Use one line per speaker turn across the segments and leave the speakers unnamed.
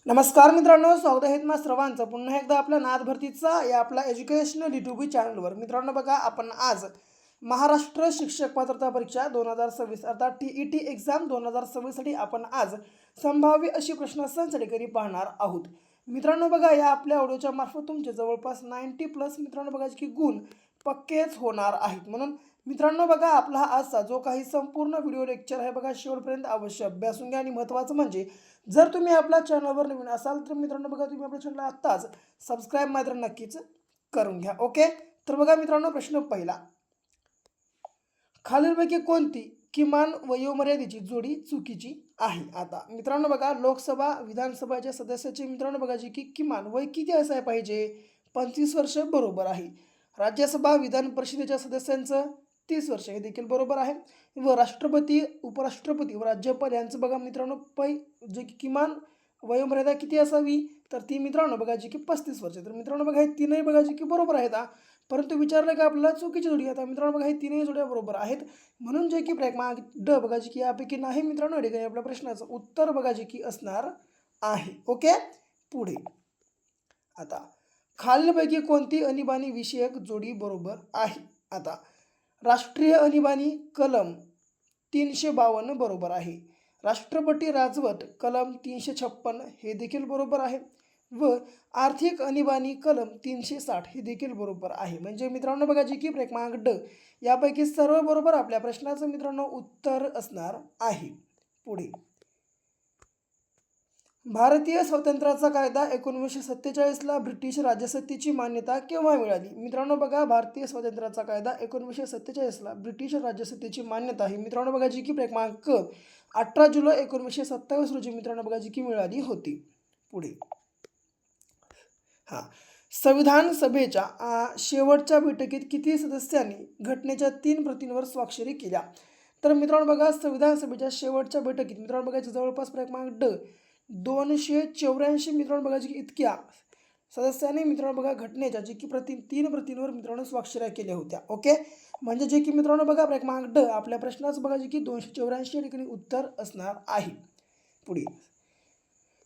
नमस्कार मित्रांनो, स्वागत आहे तुम्हा सर्वांचं पुन्हा एकदा आपल्या नाद भरतीचा या आपला एज्युकेशनल यूट्यूब चॅनलवर। मित्रांनो बघा, आपण आज महाराष्ट्र शिक्षक पात्रता परीक्षा 2026 अर्थात TET एक्झाम 2026 साठी आपण आज संभाव्य अशी प्रश्नसंचडी पाहणार आहोत। मित्रांनो बघा, या आपल्या ऑडिओच्या मार्फत तुमचे जवळपास 90+ मित्रांनो बघा की गुण पक्केच होणार आहेत। म्हणून मित्रांनो बघा, आपला हा आजचा जो काही संपूर्ण व्हिडिओ लेक्चर आहे बघा, शेवटपर्यंत अवश्य अभ्यासून घ्या। आणि महत्त्वाचं म्हणजे जर तुम्ही आपल्या चॅनलवर नवीन असाल तर मित्रांनो बघा, तुम्ही आपल्या चॅनलला आत्ताच सबस्क्राईब मात्र नक्कीच करून घ्या। ओके, तर बघा मित्रांनो, प्रश्न पहिला, खालीलपैकी कोणती किमान वयोमर्यादेची जोडी चुकीची आहे? आता मित्रांनो बघा, लोकसभा विधानसभाच्या सदस्याचे मित्रांनो बघा जी की किमान वय किती असायला पाहिजे? 25 वर्ष बरोबर आहे। राज्यसभा विधान परिषदेच्या सदस्यांचं 30 वर्ष हे देखील बरोबर आहे। व राष्ट्रपती, उपराष्ट्रपती व राज्यपाल यांचं बघा मित्रांनो जे की किमान वयोमर्यादा किती असावी? तर ती मित्रांनो बघा जी की 35 वर्ष। तर मित्रांनो बघा, हे तीनही बघा जी की बरोबर आहेत परंतु विचारलं का आपल्याला चुकीची जोडी। आता मित्रांनो बघा, हे तीनही जोड्या बरोबर आहेत म्हणून जे की क्रमांक ड बघा जी की यापैकी नाही मित्रांनो या ठिकाणी आपल्या प्रश्नाचं उत्तर बघा जी की असणार आहे। ओके, पुढे आता खालीलपैकी कोणती आणीबाणी विषयक जोडी बरोबर आहे? आता राष्ट्रीय आणीबाणी कलम 352 बरोबर आहे। राष्ट्रपती राजवट कलम 356 हे देखील बरोबर आहे। व आर्थिक आणीबाणी कलम 360 हे देखील बरोबर आहे। म्हणजे मित्रांनो बघा जी की क्रमांक ड यापैकी सर्व बरोबर आपल्या प्रश्नाचं मित्रांनो उत्तर असणार आहे। पुढे, भारतीय स्वातंत्र्याचा कायदा 1947ला ब्रिटिश राजसत्तेची मान्यता केव्हा मिळाली? मित्रांनो बघा, भारतीय स्वातंत्र्याचा कायदा 1947ला ब्रिटिश राजसत्तेची मान्यता ही मित्रांनो बघा जी की क्रमांक 18 जुलै 1927 रोजी मित्रांनो बघा जी की मिळाली होती। पुढे, संविधान सभेच्या शेवटच्या बैठकीत किती सदस्यांनी घटनेच्या 3 प्रतींवर स्वाक्षरी केल्या? तर मित्रांनो बघा, संविधान सभेच्या शेवटच्या बैठकीत मित्रांनो बघा जवळपास क्रमांक ड 284 मित्रांनो बघा की इतक्या सदस्यांनी मित्रांनो बघा घटनेच्या जी की 3 प्रतींवर मित्रांनो स्वाक्षऱ्या केल्या होत्या। ओके, म्हणजे जे की मित्रांनो बघा क्रमांक ड आपल्या प्रश्नाचं बघा जी की 284 या ठिकाणी उत्तर असणार आहे। पुढे,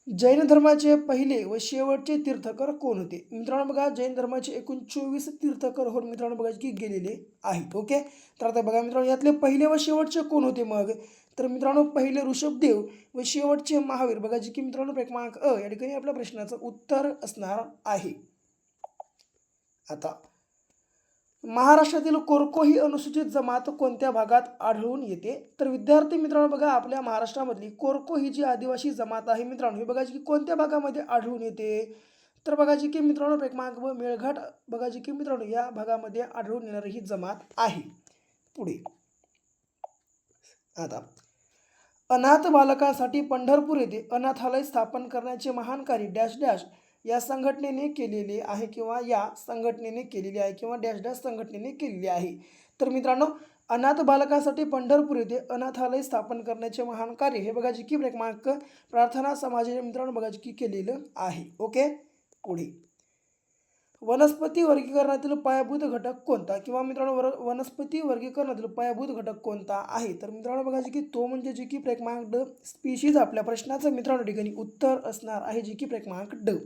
जैन धर्माचे पहिले व शेवटचे तीर्थकर कोण होते? मित्रांनो बघा, जैन धर्माचे एकूण 24 तीर्थकर होऊन मित्रांनो बघा की गेलेले आहेत। ओके, तर आता बघा मित्रांनो, यातले पहिले व शेवटचे कोण होते मग? तर मित्रांनो, पहिले ऋषभदेव व शेवटचे महावीर बघा जी की मित्रांनो क्रमांक अ या ठिकाणी आपल्या प्रश्नाचं उत्तर असणार आहे। आता महाराष्ट्रातील कोरको ही अनुसूचित जमात कोणत्या भागात आढळून येते? तर विद्यार्थी मित्रांनो बघा, आपल्या महाराष्ट्रामधली कोरको ही जी आदिवासी जमात आहे मित्रांनो, हे बघा जी की कोणत्या भागामध्ये आढळून येते? तर बघा जी की मित्रांनो क्रमांक व मेळघाट बघा जी की मित्रांनो या भागामध्ये आढळून येणारी ही जमात आहे। पुढे, आता अनाथ बालकांसाठी पंढरपूर येथे अनाथालय स्थापन करण्याचे महान कार्य डॅश डॅश या संघटनेने केलेले आहे किंवा या संघटनेने केलेले आहे किंवा डॅश डॅश संघटनेने केलेले आहे। तर मित्रांनो, अनाथ बालकांसाठी पंढरपूर येथे अनाथालय स्थापन करण्याचे महान कार्य हे बघा जी की क्रमांक प्रार्थना समाजाने मित्रांनो बघा जी की केलेलं आहे। ओके, पुढे, वनस्पती वर्गीकरणातील पायाभूत घटक कोणता किंवा मित्रांनो वनस्पती वर्गीकरणातील पायाभूत घटक कोणता आहे? तर मित्रांनो बघा जी की तो म्हणजे जी की क्रमांक ड स्पीशीज आपल्या प्रश्नाचं मित्रांनो ठिकाणी उत्तर असणार आहे जी की क्रमांक ड।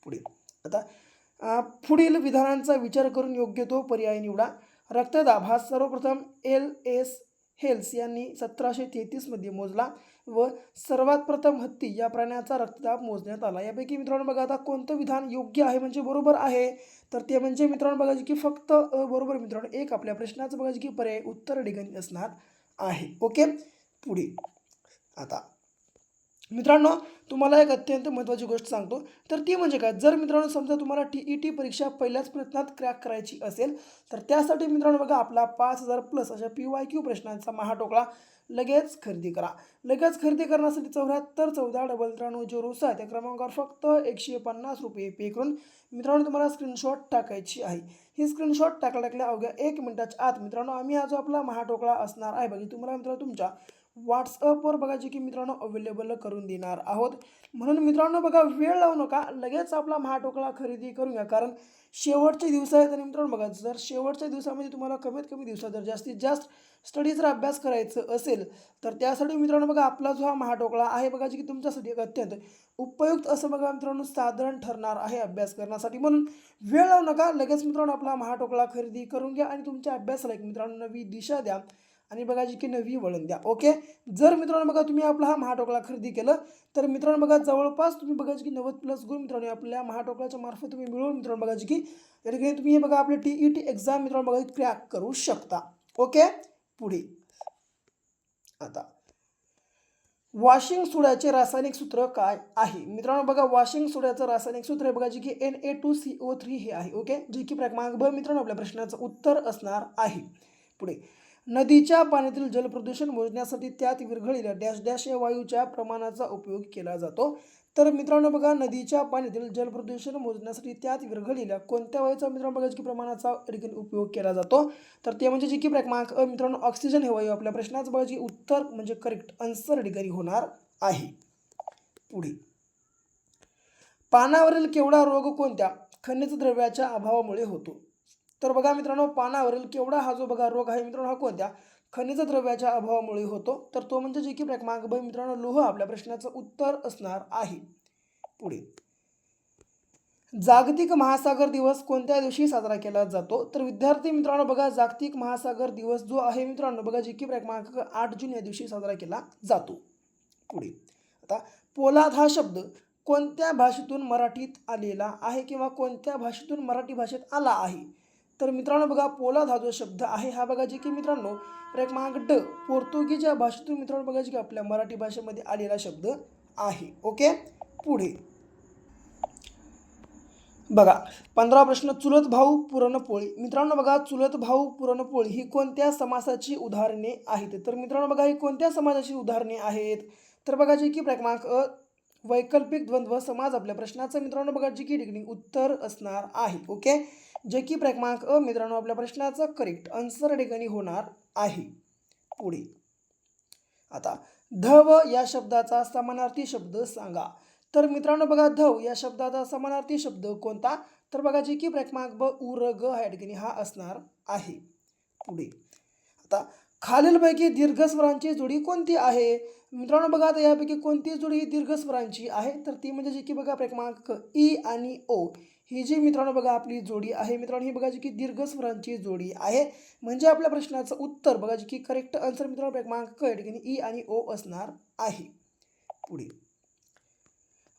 पुढे, आता पुढील विधानांचा विचार करून योग्य तो पर्याय निवडा। रक्तदाब हा सर्वप्रथम LS हेल्स यांनी 1733 मध्ये मोजला व सर्वात प्रथम हत्ती या प्राण्याचा रक्तदाब मोजण्यात आला। यापैकी मित्रांनो बघा आता कोणतं विधान योग्य आहे म्हणजे बरोबर आहे? तर ते म्हणजे मित्रांनो बघा की फक्त बरोबर मित्रांनो एक आपल्या प्रश्नाचं बघा की पर्याय उत्तर ठिकाणी असणार आहे। ओके, पुढे, आता मित्रांनो तुम्हाला एक अत्यंत महत्त्वाची गोष्ट सांगतो, तर ती म्हणजे काय? जर मित्रांनो समजा तुम्हाला TET परीक्षा पहिल्याच प्रयत्नात क्रॅक करायची असेल तर त्यासाठी मित्रांनो बघा आपला 5000+ अशा PYQ प्रश्नांचा महाटोकळा लगेच खरेदी करा। लगेच खरेदी करण्यासाठी 74 14 93 त्या क्रमांकावर फक्त 150 रुपये पे करून मित्रांनो तुम्हाला स्क्रीनशॉट टाकायची आहे। ही स्क्रीनशॉट टाकल्या अवघ्या 1 मिनिटाच्या आत मित्रांनो आम्ही हा जो आपला महाटोकळा असणार आहे बघा, तुम्हाला मित्रांनो तुमच्या व्हॉट्सअपवर बघा जे की मित्रांनो अवेलेबल करून देणार आहोत. म्हणून मित्रांनो बघा वेळ लावू नका, लगेच आपला महाटोकळा खरेदी करून घ्या. कारण शेवटचे दिवस आहेत आणि मित्रांनो बघा जर शेवटच्या दिवसामध्ये तुम्हाला कमीत कमी दिवसात जर जास्तीत जास्त स्टडीजचा अभ्यास करायचं असेल तर त्यासाठी मित्रांनो बघा आपला जो हा महाटोकळा आहे बघा जे की तुमच्यासाठी एक अत्यंत उपयुक्त असं बघा मित्रांनो साधन ठरणार आहे अभ्यास करण्यासाठी. म्हणून वेळ लावू नका, लगेच मित्रांनो आपला महाटोकळा खरेदी करून घ्या आणि तुमच्या अभ्यासाला एक मित्रांनो नवी दिशा द्या आणि बघा जी की नवी वळण द्या. ओके, जर मित्रांनो बघा तुम्ही आपला हा महाटोकळा खरेदी केलं तर मित्रांनो बघा जवळपास तुम्ही बघा की 90+ गुण मित्रांनो आपल्या महाटोकळ्याच्या मार्फत तुम्ही मिळवून मित्रांनो बघा की या ठिकाणी तुम्ही हे बघा आपले TET एक्झाम मित्रांनो बघा क्रॅक करू शकता. ओके, पुढे आता वॉशिंग सोड्याचे रासायनिक सूत्र काय आहे? मित्रांनो बघा वॉशिंग सोड्याचं रासायनिक सूत्र आहे बघा जे की Na2CO3 हे आहे. ओके, जे की क्रमांक ब मित्रांनो आपल्या प्रश्नाचं उत्तर असणार आहे. पुढे नदीच्या पाण्यातील जलप्रदूषण मोजण्यासाठी त्यात विरघळलेल्या डॅश डॅश या वायूच्या प्रमाणाचा उपयोग केला जातो. तर मित्रांनो बघा नदीच्या पाण्यातील जलप्रदूषण मोजण्यासाठी त्यात विरघळलेल्या कोणत्या वायूचा मित्रांनो बघा की प्रमाणाचा ठिकाणी उपयोग केला जातो? तर ते म्हणजे जे की क्रमांक अ मित्रांनो ऑक्सिजन हे वायू. आपल्या प्रश्नाचं बघा जी उत्तर म्हणजे करेक्ट आन्सर ठिकाणी होणार आहे. पुढे पानावरील केवढा रोग कोणत्या खनिज द्रव्याच्या अभावामुळे होतो? तर बघा मित्रांनो पानावरील केवढा हा जो बघा रोग आहे मित्रांनो हा कोणत्या खनिज द्रव्याच्या अभावामुळे होतो? तर तो म्हणजे जे की क्रमांक ब मित्रांनो लोह आपल्या प्रश्नाचं उत्तर असणार आहे. पुढे जागतिक महासागर दिवस कोणत्या दिवशी साजरा केला जातो? तर विद्यार्थी मित्रांनो बघा जागतिक महासागर दिवस जो आहे मित्रांनो बघा जे की क्रमांक 8 जून या दिवशी साजरा केला जातो. पुढे आता पोलाद हा शब्द कोणत्या भाषेतून मराठीत आलेला आहे किंवा कोणत्या भाषेतून मराठी भाषेत आला आहे? तर मित्रांनो बघा पोलाद हा जो शब्द आहे हा बघा जे की मित्रांनो क्रमांक ड पोर्तुगीज या भाषेतून मित्रांनो बघा जे की आपल्या मराठी भाषेमध्ये आलेला शब्द आहे. ओके, पुढे बघा 15 प्रश्न चुलत भाऊ पुरणपोळी. मित्रांनो बघा चुलत भाऊ पुरणपोळी ही कोणत्या समासाची उदाहरणे आहेत? तर मित्रांनो बघा ही कोणत्या समासाची उदाहरणे आहेत? तर बघा जे की क्रमांक अ वैकल्पिक द्वंद्व समाज आपल्या प्रश्नाचं मित्रांनो बघा जी की ठिकाणी उत्तर असणार आहे. ओके, जे की क्रमांक अ मित्रांनो आपल्या प्रश्नाचं करेक्ट आन्सर ठिकाणी होणार आहे. पुढे आता धव या शब्दाचा समानार्थी शब्द सांगा. तर मित्रांनो बघा धव या शब्दाचा समानार्थी शब्द कोणता? तर बघा जे की क्रमांक ब उरग या ठिकाणी हा असणार आहे. पुढे आता खालीलपैकी दीर्घस्वरांची जोडी कोणती आहे? मित्रांनो बघा आता यापैकी कोणती जोडी दीर्घस्वरांची आहे? तर ती म्हणजे जे की बघा क्रमांक ई आणि ओ ही जी मित्रांनो बघा आपली जोडी आहे मित्रांनो ही बघा जी की दीर्घस्वरांची जोडी आहे. म्हणजे आपल्या प्रश्नाचं उत्तर बघा जी की करेक्ट आन्सर मित्रांनो क्रमांक क या ठिकाणी ई आणि ओ असणार आहे. पुढे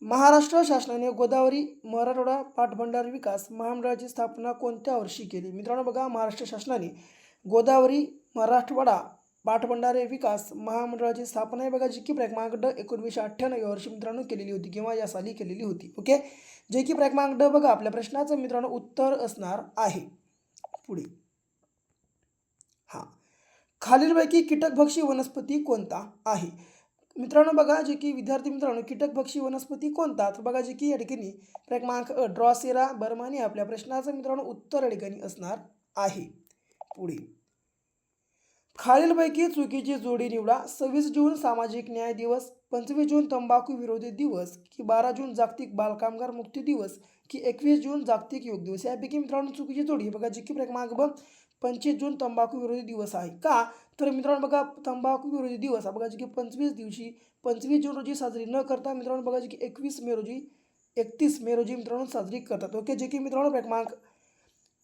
महाराष्ट्र शासनाने गोदावरी मराठवाडा पाटबंधारे विकास महामंडळाची स्थापना कोणत्या वर्षी केली? मित्रांनो बघा महाराष्ट्र शासनाने गोदावरी मराठवाडा पाटबंधारे विकास महामंडळाची स्थापना आहे बघा जी की क्रमांक ड 1998 या वर्षी मित्रांनो केलेली होती किंवा या साली केलेली होती. ओके, जे की क्रमांक ड बघा आपल्या प्रश्नाचं मित्रांनो उत्तर असणार आहे. पुढे खालीलपैकी कीटकभक्षी वनस्पती कोणता आहे? मित्रांनो बघा जे की विद्यार्थी मित्रांनो कीटकभक्षी वनस्पती कोणता? तर बघा जे की या ठिकाणी क्रमांक अ ड्रॉसेरा बर्मानी आपल्या प्रश्नाचं मित्रांनो उत्तर या ठिकाणी असणार आहे. पुढे खालीलपैकी चुकीची जोडी निवडा. 26 जून सामाजिक न्याय दिवस, 25 जून तंबाखू विरोधी दिवस की 12 जून जागतिक बालकामगार मुक्ती दिवस की 21 जून जागतिक योग दिवस. यापैकी मित्रांनो चुकीची जोडी बघा जी की क्रमांक ब 25 जून तंबाखू विरोधी दिवस आहे. का? तर मित्रांनो बघा तंबाखू विरोधी दिवस हा बघा जी की 25 जून रोजी साजरी न करता मित्रांनो बघा जी की 31 मे रोजी मित्रांनो साजरी करतात. ओके, जे की मित्रांनो क्रमांक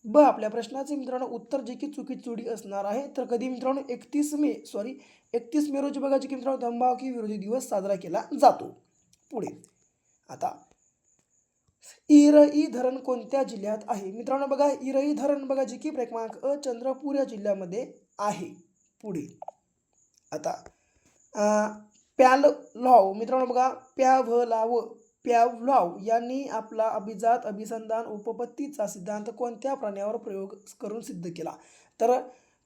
ब आपल्या प्रश्नाचे मित्रांनो उत्तर जे की चुकीची जोडी असणार आहे. तर कधी मित्रांनो 31 मे रोजी बघा जे की मित्रांनो तंबाखू विरोधी दिवस साजरा केला जातो. पुढे आता इरई धरण कोणत्या जिल्ह्यात आहे? मित्रांनो बघा इरई धरण बघा जे की क्रमांक अ चंद्रपूर या जिल्ह्यामध्ये आहे. पुढे आता प्यावलॉव मित्रांनो बघा प्यावलॉव यांनी आपला अभिजात अभिसंधान उपपत्तीचा सिद्धांत कोणत्या प्राण्यावर प्रयोग करून सिद्ध केला? तर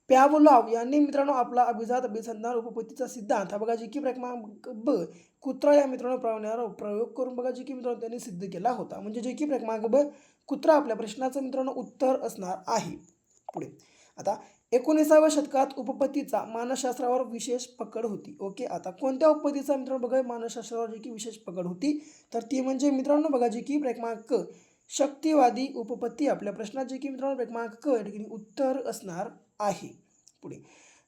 प्यावलॉव यांनी मित्रांनो आपला अभिजात अभिसंधान उपपत्तीचा सिद्धांत हा बघा जी की क्रमांक ब कुत्रा या मित्रांनो प्राण्यावर प्रयोग करून बघा जी की मित्रांनो त्यांनी सिद्ध केला होता. म्हणजे जे की क्रमांक ब कुत्रा आपल्या प्रश्नाचं मित्रांनो उत्तर असणार आहे. पुढे आता 19व्या शतकात उपपत्तीचा मानसशास्त्रावर विशेष पकड होती. ओके, आता कोणत्या उपपत्तीचा मित्रांनो बघा मानसशास्त्रावर जी की विशेष पकड होती, तर ती म्हणजे मित्रांनो बघा जी की क्रमांक क, शक्तिवादी उपपत्ती. आपल्या प्रश्नाची की मित्रांनो क्रमांक क या ठिकाणी उत्तर असणार आहे. पुढे,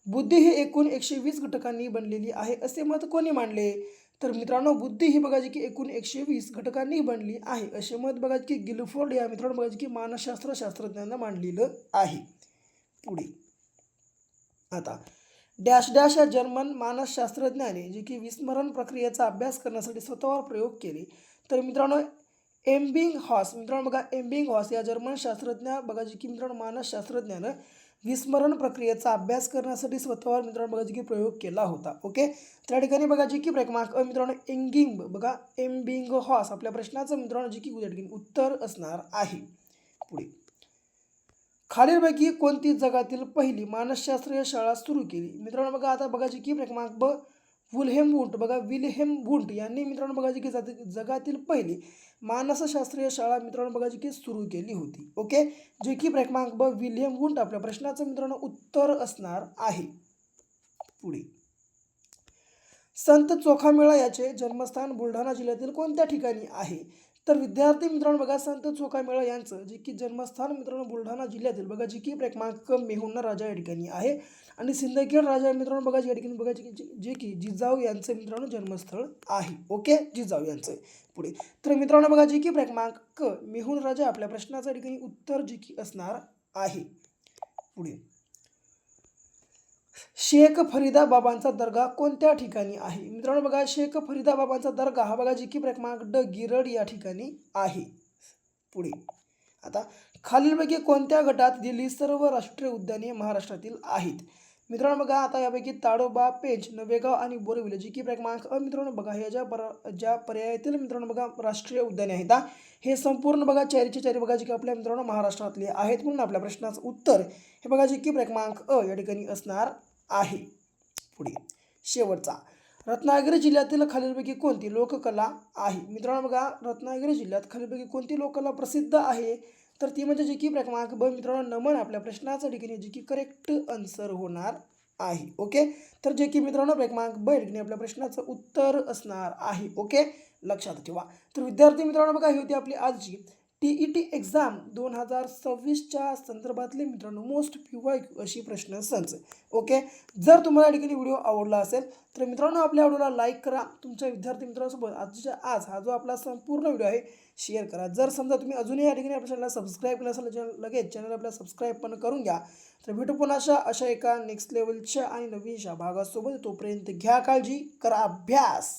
बुद्धी ही एकूण 120 घटकांनी बनलेली आहे असे मत कोणी मांडले? तर मित्रांनो बुद्धी ही बघा जी की एकूण 120 घटकांनी बनली आहे असे मत बघा की गिलफोर्ड या मित्रांनो बघा जी की मानसशास्त्र शास्त्रज्ञांना मांडलेलं आहे. पुढे, आता डॅश डॅश या जर्मन मानसशास्त्रज्ञाने जे की विस्मरण प्रक्रियेचा अभ्यास करण्यासाठी स्वतःवर प्रयोग केले. तर मित्रांनो एम्बिंगहॉस, मित्रांनो बघा एम्बिंगहॉस या जर्मन शास्त्रज्ञ बघा जे की मित्रांनो मानसशास्त्रज्ञानं विस्मरण प्रक्रियेचा अभ्यास करण्यासाठी स्वतःवर मित्रांनो बघा जे की प्रयोग केला होता. ओके, त्या ठिकाणी बघा जे की क्रमांक मित्रांनो एंगिंग बघा एम्बिंगहॉस. आपल्या प्रश्नाचं मित्रांनो जे की या ठिकाणी उत्तर असणार आहे. पुढे, खालीलपैकी कोणती जगातील पहिली मानसशास्त्रीय शाळा सुरू केली? मित्रांनो बघा आता बघा जी की क्रमांक ब विल्हेम वुंट बघा विल्हेम वुंट यांनी मित्रांनो बघा जी की जगातील पहिली मानसशास्त्रीय शाळा मित्रांनो बघा जी की सुरू केली होती. ओके, जे की क्रमांक ब विल्हेम वुंट आपल्या प्रश्नाचं मित्रांनो उत्तर असणार आहे. पुढे, संत चोखामेळा याचे जन्मस्थान बुलढाणा जिल्ह्यातील कोणत्या ठिकाणी आहे? तर विद्यार्थी मित्रांनो बघा संत चोखामेळा यांचं जे की जन्मस्थान मित्रांनो बुलढाणा जिल्ह्यातील बघा जी की क्रमांक मेहुणा राजा या ठिकाणी आहे आणि सिंदखेड राजा मित्रांनो बघा या ठिकाणी बघा जे की जिजाऊ यांचं मित्रांनो जन्मस्थळ आहे. ओके, जिजाऊ यांचं. पुढे, तर मित्रांनो बघा जी की क्रमांक मेहुण राजा आपल्या प्रश्नाच्या ठिकाणी उत्तर जे की असणार आहे. पुढे, शेख फरीदा बाबांचा दर्गा कोणत्या ठिकाणी आहे? मित्रांनो बघा शेख फरीदा बाबांचा दर्गा हा बघा जी की क्रमांक ड गिरड या ठिकाणी आहे. पुढे, आता खालीलपैकी कोणत्या गटात दिलेली सर्व राष्ट्रीय उद्याने महाराष्ट्रातील आहेत? मित्रांनो बघा आता यापैकी ताडोबा, पेंच, नवेगाव आणि बोरिवली जी की क्रमांक मित्रांनो बघा ह्या ज्या पर्यायातील मित्रांनो बघा राष्ट्रीय उद्याने आहेत हे संपूर्ण बघा चारीचे चारी बघा जी की आपल्या मित्रांनो महाराष्ट्रातले आहेत. म्हणून आपल्या प्रश्नाचं उत्तर हे बघा जी की क्रमांक या ठिकाणी असणार आहे. पुढे, शेवटचा, रत्नागिरी जिल्ह्यातील खालीलपैकी कोणती लोककला आहे? मित्रांनो बघा रत्नागिरी जिल्ह्यात खालीलपैकी कोणती लोककला प्रसिद्ध आहे? तर ती म्हणजे जी की क्रमांक ब मित्रांनो नमन आपल्या प्रश्नाच्या ठिकाणी जी की करेक्ट आन्सर होणार आहे. ओके, तर जे की मित्रांनो क्रमांक ब या ठिकाणी आपल्या प्रश्नाचं उत्तर असणार आहे. ओके, लक्षात ठेवा. तर विद्यार्थी मित्रांनो बघा ही होती आपली आजची TET एक्झाम 2026च्या संदर्भातले मित्रांनो मोस्ट PYQ अशी प्रश्न संच. ओके, जर तुम्हाला या ठिकाणी व्हिडिओ आवडला असेल तर मित्रांनो आपल्या व्हिडिओला लाईक करा. तुमच्या विद्यार्थी मित्रांसोबत आज हा जो आपला संपूर्ण व्हिडिओ आहे शेअर करा. जर समजा तुम्ही अजूनही या ठिकाणी आपल्या चॅनलला सबस्क्राईब केलं असेल लगेच चॅनल आपल्याला सबस्क्राईब पण करून घ्या. तर भेटू पुन्हा अशा एका नेक्स्ट लेवलच्या आणि नवीनशा भागासोबत. तोपर्यंत घ्या काळजी, करा अभ्यास.